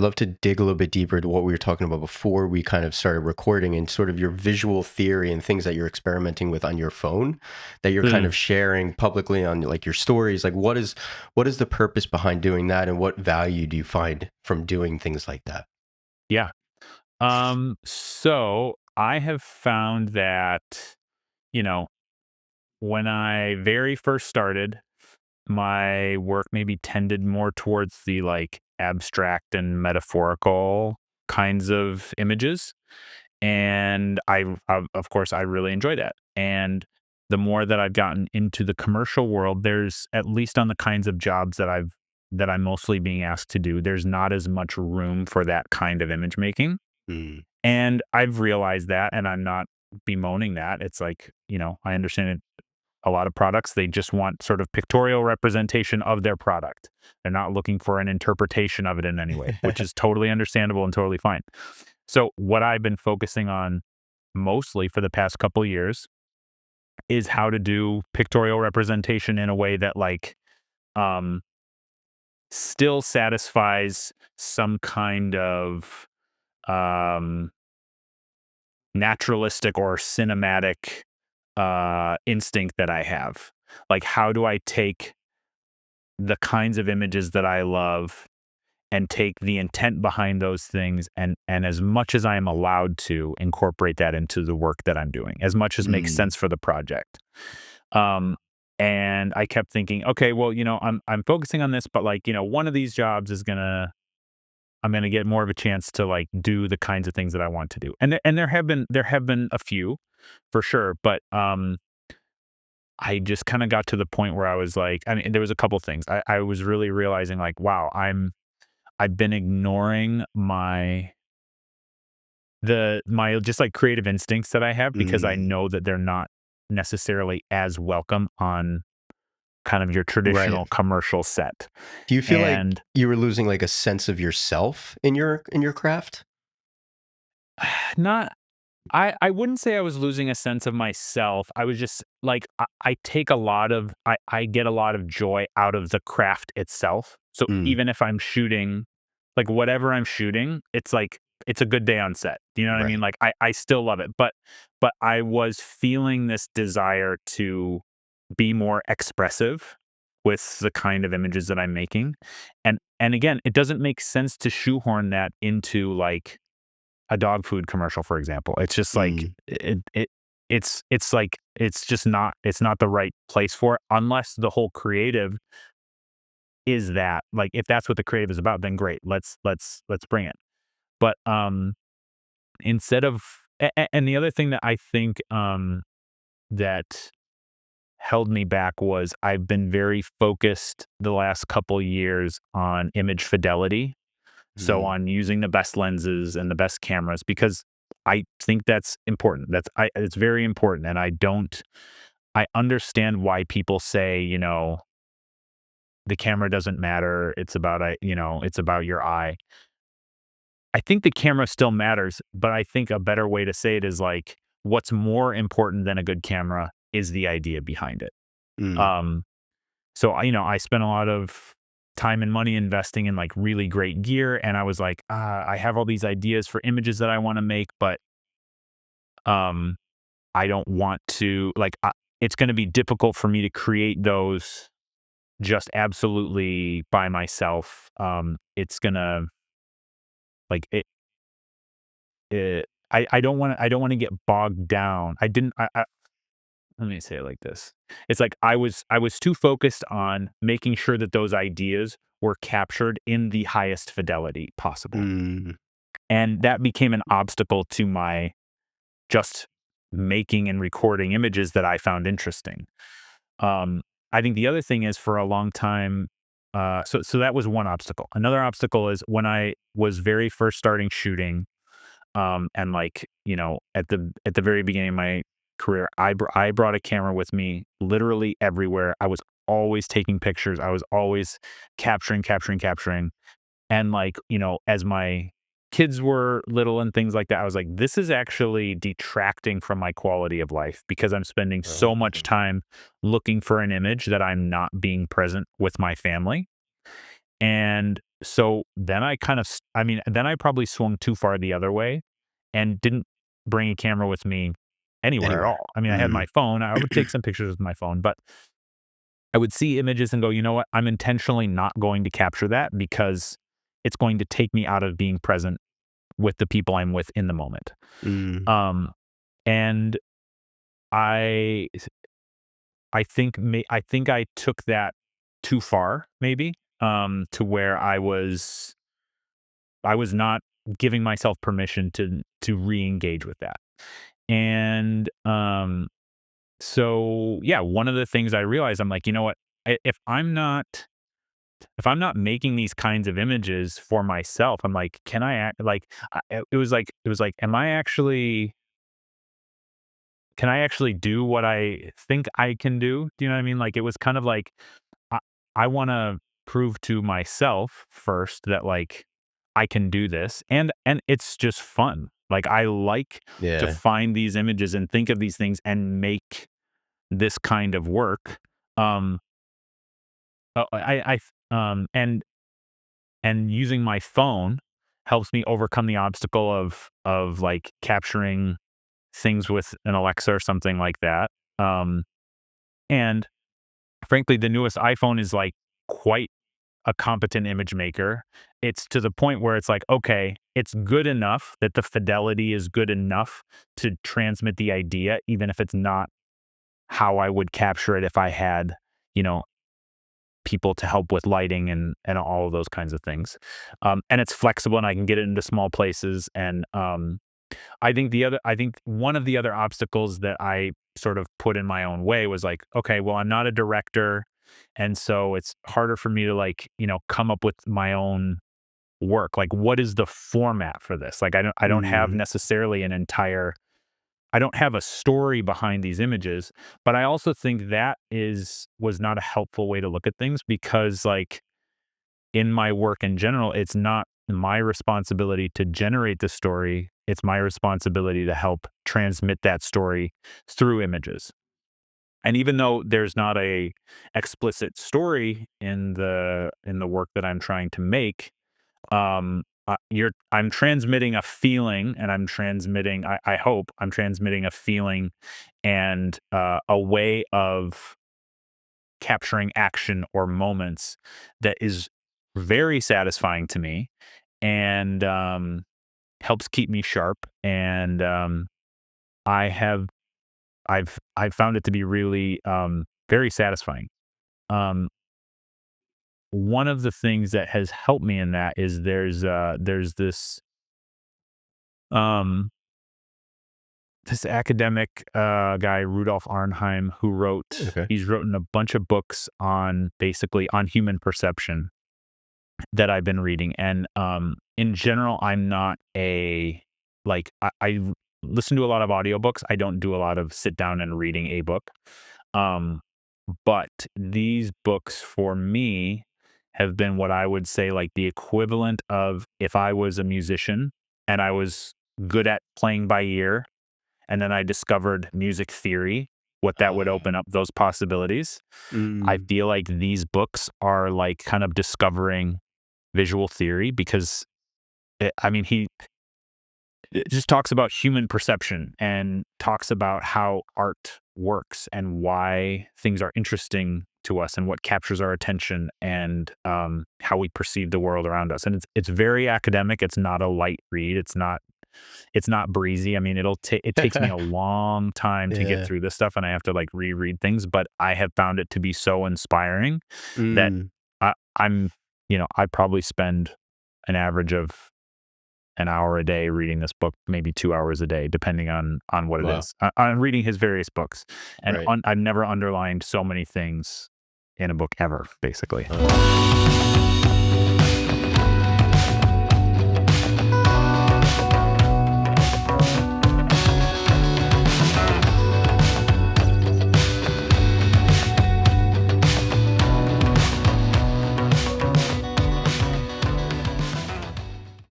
I'd love to dig a little bit deeper to what we were talking about before we kind of started recording, and sort of your visual theory and things that you're experimenting with on your phone that you're kind Mm, of sharing publicly on like your stories. Like what is the purpose behind doing that, and what value do you find from doing things like that? yeah. So I have found that, you know, when I very first started, my work maybe tended more towards the like abstract and metaphorical kinds of images. And of course, I really enjoy that. And the more that I've gotten into the commercial world, there's at least on the kinds of jobs that I'm mostly being asked to do, there's not as much room for that kind of image making. Mm, And I've realized that, and I'm not bemoaning that. It's like, I understand it. A lot of products, they just want sort of pictorial representation of their product. They're not looking for an interpretation of it in any way, which is totally understandable and totally fine. So, what I've been focusing on mostly for the past couple years is how to do pictorial representation in a way that um still satisfies some kind of um naturalistic or cinematic instinct that I have. Like, how do I take the kinds of images that I love and take the intent behind those things, and as much as I am allowed to incorporate that into the work that I'm doing, as much as makes mm, sense for the project. Um, and I kept thinking, okay, well, I'm focusing on this, but like, one of these jobs is gonna I'm gonna get more of a chance to like do the kinds of things that I want to do. And there have been a few for sure, but I just kind of got to the point where I was like, I mean, there was a couple things. I was really realizing like, wow, I've been ignoring my just like creative instincts that I have because I mm. know that they're not necessarily as welcome on kind of your Right. traditional commercial set. Do you feel like And you were losing like a sense of yourself in your craft? not I wouldn't say I was losing a sense of myself. I was just like I take a lot of I get a lot of joy out of the craft itself. So Mm, even if I'm shooting, like whatever I'm shooting, it's like it's a good day on set. Do you know what I mean? right. Like I still love it. But I was feeling this desire to be more expressive with the kind of images that I'm making. And again, it doesn't make sense to shoehorn that into like a dog food commercial, for example. It's just like Mm, it's like it's not the right place for it unless the whole creative is that. Like if that's what the creative is about, then great. Let's bring it. But instead of and the other thing that I think that held me back was I've been very focused the last couple years on image fidelity. So mm, on using the best lenses and the best cameras because I think that's important. It's very important and I understand why people say, the camera doesn't matter. It's about your eye. I think the camera still matters, but I think a better way to say it is like what's more important than a good camera is the idea behind it. mm. Um So, I spent a lot of time and money investing in like really great gear. And I was like, I have all these ideas for images that I want to make, but um, I don't want to, it's going to be difficult for me to create those just absolutely by myself. It's going to, like, I don't want to get bogged down. I didn't, let me say it like this. It's like I was too focused on making sure that those ideas were captured in the highest fidelity possible. Mm, And that became an obstacle to my just making and recording images that I found interesting. Um, I think the other thing is for a long time, so that was one obstacle. Another obstacle is when I was very first starting shooting, and like, at the very beginning of my career, I brought a camera with me literally everywhere. I was always taking pictures. I was always capturing. And like, as my kids were little and things like that, I was like, this is actually detracting from my quality of life because I'm spending so much oh, time looking for an image that I'm not being present with my family. And so then I kind of, I mean, then I probably swung too far the other way and didn't bring a camera with me anywhere at Anywhere. all. I mean, I had Mm. my phone. I would take some pictures with my phone, but I would see images and go, you know what? I'm intentionally not going to capture that because it's going to take me out of being present with the people I'm with in the moment. Mm. Um, and I, I think I took that too far, maybe, to where I was not giving myself permission to re-engage with that. And so yeah, one of the things I realized, I'm like, you know what? If I'm not making these kinds of images for myself, I'm like, can I act like it was like, am I actually can I actually do what I think I can do? Do you know what I mean? Like it was kind of like I, I want to prove to myself first that like I can do this and it's just fun. Like I like to Yeah. find these images and think of these things and make this kind of work. Um and using my phone helps me overcome the obstacle of like capturing things with an Alexa or something like that. And frankly, the newest iPhone is like quite a competent image maker. It's to the point where it's like, okay, it's good enough that the fidelity is good enough to transmit the idea, even if it's not how I would capture it if I had, you know, people to help with lighting and all of those kinds of things. And it's flexible and I can get it into small places. And I think one of the other obstacles that I sort of put in my own way was like, okay, well, I'm not a director. And so it's harder for me to like, come up with my own work. Like, what is the format for this? Like, I don't have Mm. necessarily I don't have a story behind these images, but I also think that was not a helpful way to look at things because like in my work in general, it's not my responsibility to generate the story. It's my responsibility to help transmit that story through images. And even though there's not a explicit story in the work that I'm trying to make, I'm transmitting a feeling, and I hope I'm transmitting a feeling and a way of capturing action or moments that is very satisfying to me and helps keep me sharp. And I have I've found it to be really very satisfying. Um, One of the things that has helped me in that is there's um, this academic guy Rudolf Arnheim who Okay. he's written a bunch of books on basically on human perception that I've been reading. And in general, I'm not a like I listen to a lot of audiobooks. I don't do a lot of sit down and reading a book. Um, but these books for me have been what I would say like the equivalent of if I was a musician and I was good at playing by ear and then I discovered music theory, what that would open Oh. up those possibilities. I Mm. feel like these books are like kind of discovering visual theory because I mean he it just talks about human perception and talks about how art works and why things are interesting to us and what captures our attention and how we perceive the world around us. And it's very academic. It's not a light read. It's not breezy. I mean, it takes me a long time to get Yeah. through this stuff, and I have to like reread things. But I have found it to be so inspiring that Mm. I'm I probably spend an average of an hour a day reading this book, maybe 2 hours a day, depending on what it Wow. is. I'm reading his various books, and Right. I've never underlined so many things in a book ever, basically. Oh.